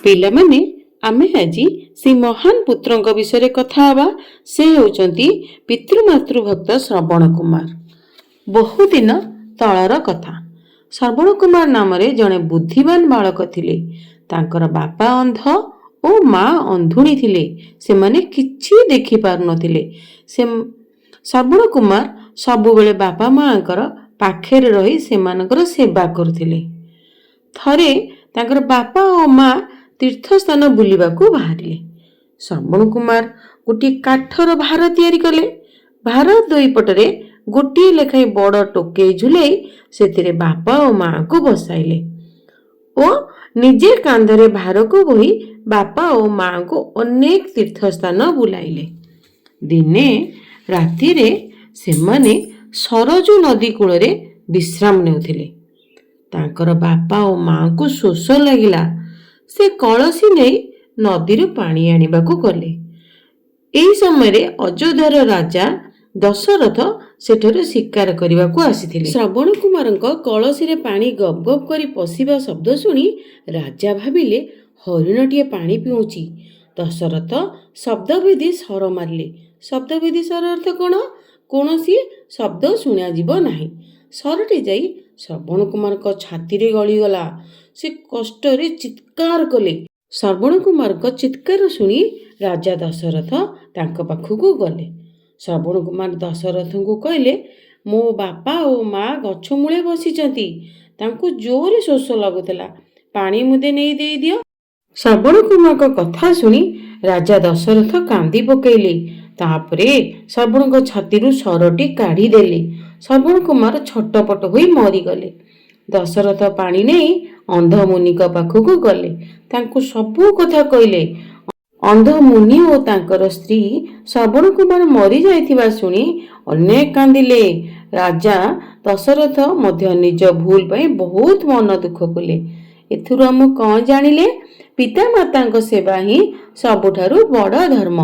ପିଲାମାନେ ଆମେ ଆଜି ସେ ମହାନ ପୁତ୍ରଙ୍କ ବିଷୟରେ କଥା ହେବା। ସେ ହେଉଛନ୍ତି ପିତୃମାତୃ ଭକ୍ତ ଶ୍ରବଣ କୁମାର। ବହୁଦିନ ତଳର କଥା। ଶ୍ରବଣ କୁମାର ନାମରେ ଜଣେ ବୁଦ୍ଧିମାନ ବାଳକ ଥିଲେ। ତାଙ୍କର ବାପା ଅନ୍ଧ ଓ ମା ଅନ୍ଧୁଣୀ ଥିଲେ। ସେମାନେ କିଛି ଦେଖିପାରୁନଥିଲେ। ଶ୍ରବଣ କୁମାର ସବୁବେଳେ ବାପା ମାଙ୍କର ପାଖରେ ରହି ସେମାନଙ୍କର ସେବା କରୁଥିଲେ। ଥରେ ତାଙ୍କର ବାପା ଓ ମା ତୀର୍ଥସ୍ଥାନ ବୁଲିବାକୁ ବାହାରିଲେ। ଶ୍ରବଣ କୁମାର ଗୋଟିଏ କାଠର ଭାର ତିଆରି କଲେ। ଭାର ଦୁଇ ପଟରେ ଗୋଟିଏ ଲେଖାଏଁ ବଡ଼ ଟୋକେଇ ଝୁଲେଇ ସେଥିରେ ବାପା ଓ ମାଙ୍କୁ ବସାଇଲେ ଓ ନିଜେ କାନ୍ଧରେ ଭାରକୁ ବୋହି ବାପା ଓ ମାଙ୍କୁ ଅନେକ ତୀର୍ଥସ୍ଥାନ ବୁଲାଇଲେ। ଦିନେ ରାତିରେ ସେମାନେ ସରଜୁ ନଦୀ କୂଳରେ ବିଶ୍ରାମ ନେଉଥିଲେ। ତାଙ୍କର ବାପା ଓ ମାଙ୍କୁ ଶୋଷ ଲାଗିଲା। ସେ କଳସି ନେଇ ନଦୀରୁ ପାଣି ଆଣିବାକୁ ଗଲେ। ଏହି ସମୟରେ ଅଯୋଧ୍ୟାର ରାଜା ଦଶରଥ ସେଠାରୁ ଶିକାର କରିବାକୁ ଆସିଥିଲେ। ଶ୍ରବଣ କୁମାରଙ୍କ କଳସିରେ ପାଣି ଗପ୍ ଗପ୍ କରି ପଶିବା ଶବ୍ଦ ଶୁଣି ରାଜା ଭାବିଲେ ହରିଣଟିଏ ପାଣି ପିଉଛି। ଦଶରଥ ଶବ୍ଦଭେଦୀ ସ୍ୱର ମାରିଲେ। ଶବ୍ଦଭେଦୀ ସ୍ୱର ଅର୍ଥ କ'ଣ? କୌଣସି ଶବ୍ଦ ଶୁଣାଯିବ ନାହିଁ। ସ୍ୱରଟି ଯାଇ ଶ୍ରବଣ କୁମାରଙ୍କ ଛାତିରେ ଗଳିଗଲା। ସେ କଷ୍ଟରେ ଚିତ୍କାର କଲେ। ଶ୍ରବଣ କୁମାରଙ୍କ ଚିତ୍କାର ଶୁଣି ରାଜା ଦଶରଥ ତାଙ୍କ ପାଖକୁ ଗଲେ। ଶ୍ରବଣ କୁମାର ଦଶରଥଙ୍କୁ କହିଲେ, ମୋ ବାପା ଓ ମା ଗଛ ମୂଳେ ବସିଛନ୍ତି। ତାଙ୍କୁ ଜୋରରେ ଶୋଷ ଲାଗୁଥିଲା। ପାଣି ମୁଦେ ନେଇ ଦେଇଦିଅ। ଶ୍ରବଣ କୁମାରଙ୍କ କଥା ଶୁଣି ରାଜା ଦଶରଥ କାନ୍ଦି ପକାଇଲେ। ତାପରେ ଶ୍ରବଣଙ୍କ ଛାତିରୁ ସ୍ୱରଟି କାଢ଼ିଦେଲେ। ଶ୍ରବଣ କୁମାର ଛଟପଟ ହୋଇ ମରିଗଲେ। ଦଶରଥ ପାଣି ନେଇ ଅନ୍ଧ ମୁନିଙ୍କ ପାଖକୁ ଗଲେ। ତାଙ୍କୁ ସବୁ କଥା କହିଲେ। ଅନ୍ଧ ମୁନି ଓ ତାଙ୍କର ସ୍ତ୍ରୀ ଶ୍ରବଣ କୁମାର ମରିଯାଇଥିବା ଶୁଣି ଅନେକ କାନ୍ଦିଲେ। ରାଜା ଦଶରଥ ମଧ୍ୟ ନିଜ ଭୁଲ ପାଇଁ ବହୁତ ମନ ଦୁଃଖ କଲେ। ଏଥିରୁ ଆମେ କ'ଣ ଜାଣିଲେ? ପିତାମାତାଙ୍କ ସେବା ହିଁ ସବୁଠାରୁ ବଡ଼ ଧର୍ମ।